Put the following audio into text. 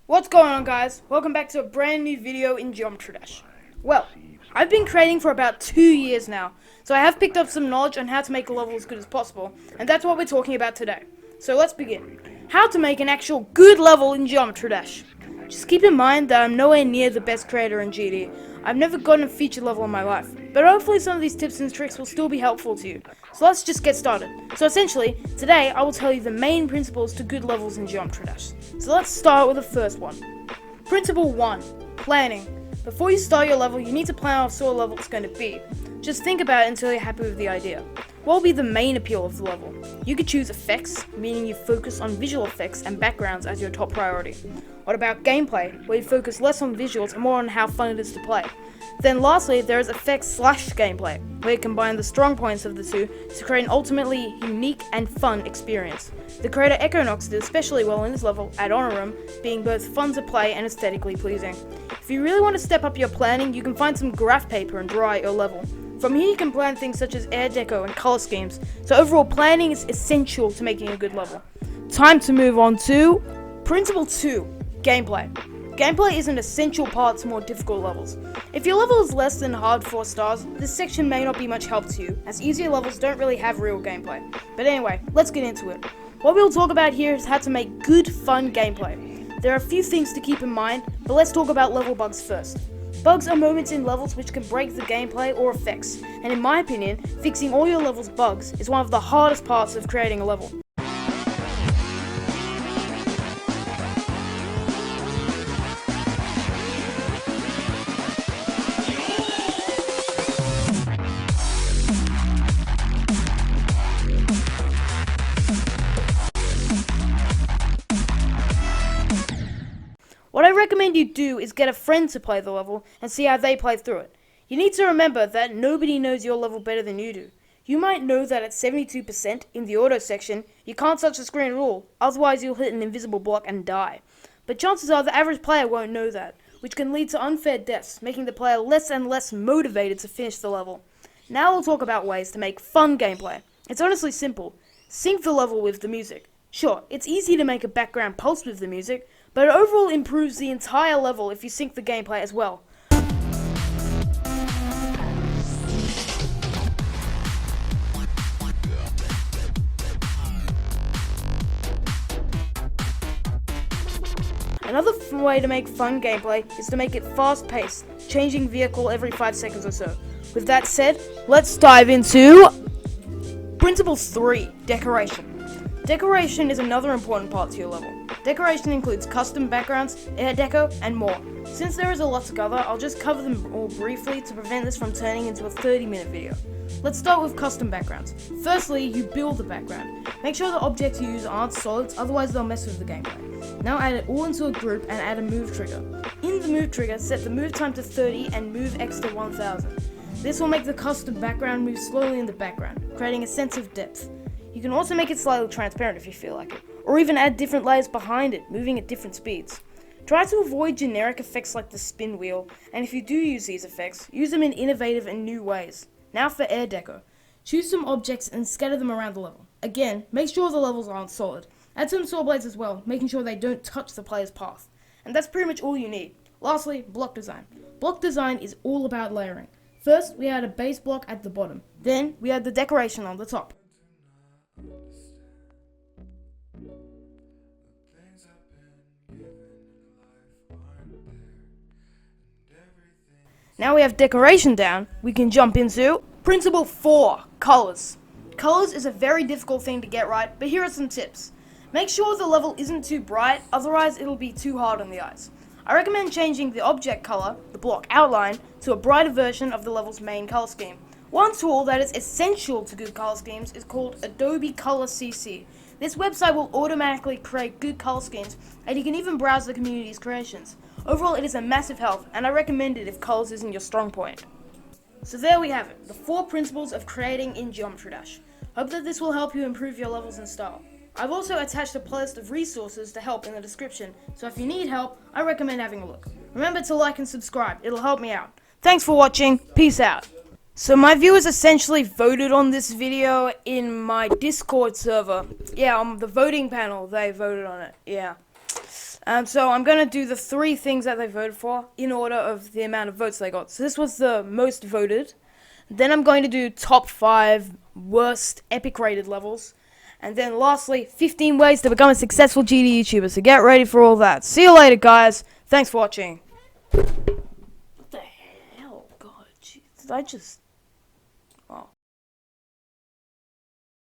What's going on, guys? Welcome back to a brand new video in Geometry Dash. Well, I've been creating for about 2 years now, so I have picked up some knowledge on how to make a level as good as possible, and that's what we're talking about today. So let's begin. How to make an actual good level in Geometry Dash. Just keep in mind that I'm nowhere near the best creator in GD. I've never gotten a feature level in my life, but hopefully some of these tips and tricks will still be helpful to you. So let's just get started. So essentially, today I will tell you the main principles to good levels in Geometry Dash. So let's start with the first one. Principle 1. Planning. Before you start your level, you need to plan what sort of level it's going to be. Just think about it until you're happy with the idea. What will be the main appeal of the level? You could choose effects, meaning you focus on visual effects and backgrounds as your top priority. What about gameplay, where you focus less on visuals and more on how fun it is to play? Then lastly, there is effects/gameplay, where you combine the strong points of the two to create an ultimately unique and fun experience. The creator Equinox did especially well in this level at Honor Room, being both fun to play and aesthetically pleasing. If you really want to step up your planning, you can find some graph paper and draw out your level. From here you can plan things such as air deco and color schemes, so overall planning is essential to making a good level. Time to move on to Principle 2, Gameplay. Gameplay is an essential part to more difficult levels. If your level is less than hard 4 stars, this section may not be much help to you, as easier levels don't really have real gameplay. But anyway, let's get into it. What we'll talk about here is how to make good, fun gameplay. There are a few things to keep in mind, but let's talk about level bugs first. Bugs are moments in levels which can break the gameplay or effects, and in my opinion, fixing all your level's bugs is one of the hardest parts of creating a level. What I recommend you do is get a friend to play the level and see how they play through it. You need to remember that nobody knows your level better than you do. You might know that at 72% in the auto section, you can't touch the screen at all, otherwise you'll hit an invisible block and die. But chances are the average player won't know that, which can lead to unfair deaths, making the player less and less motivated to finish the level. Now we'll talk about ways to make fun gameplay. It's honestly simple. Sync the level with the music. Sure, it's easy to make a background pulse with the music, but it overall improves the entire level if you sync the gameplay as well. Another way to make fun gameplay is to make it fast-paced, changing vehicle every 5 seconds or so. With that said, let's dive into Principle 3, Decoration. Decoration is another important part to your level. Decoration includes custom backgrounds, air deco, and more. Since there is a lot to cover, I'll just cover them all briefly to prevent this from turning into a 30-minute video. Let's start with custom backgrounds. Firstly, you build the background. Make sure the objects you use aren't solids, otherwise they'll mess with the gameplay. Now add it all into a group and add a move trigger. In the move trigger, set the move time to 30 and move X to 1000. This will make the custom background move slowly in the background, creating a sense of depth. You can also make it slightly transparent if you feel like it, or even add different layers behind it, moving at different speeds. Try to avoid generic effects like the spin wheel, and if you do use these effects, use them in innovative and new ways. Now for air deco. Choose some objects and scatter them around the level. Again, make sure the levels aren't solid. Add some saw blades as well, making sure they don't touch the player's path. And that's pretty much all you need. Lastly, block design. Block design is all about layering. First, we add a base block at the bottom. Then, we add the decoration on the top. Now we have decoration down, we can jump into Principle 4, Colors. Colors is a very difficult thing to get right, but here are some tips. Make sure the level isn't too bright, otherwise it'll be too hard on the eyes. I recommend changing the object color, the block outline, to a brighter version of the level's main color scheme. One tool that is essential to good color schemes is called Adobe Color CC. This website will automatically create good color schemes, and you can even browse the community's creations. Overall, it is a massive help, and I recommend it if colors isn't your strong point. So there we have it, the 4 principles of creating in Geometry Dash. Hope that this will help you improve your levels and style. I've also attached a playlist of resources to help in the description, so if you need help, I recommend having a look. Remember to like and subscribe, it'll help me out. Thanks for watching, peace out. So my viewers essentially voted on this video in my Discord server. Yeah, on the voting panel, they voted on it, yeah. So I'm going to do the 3 things that they voted for in order of the amount of votes they got. So this was the most voted. Then I'm going to do top 5 worst epic rated levels. And then lastly, 15 ways to become a successful GD YouTuber. So get ready for all that. See you later, guys. Thanks for watching. What the hell? God, jeez. Did I just...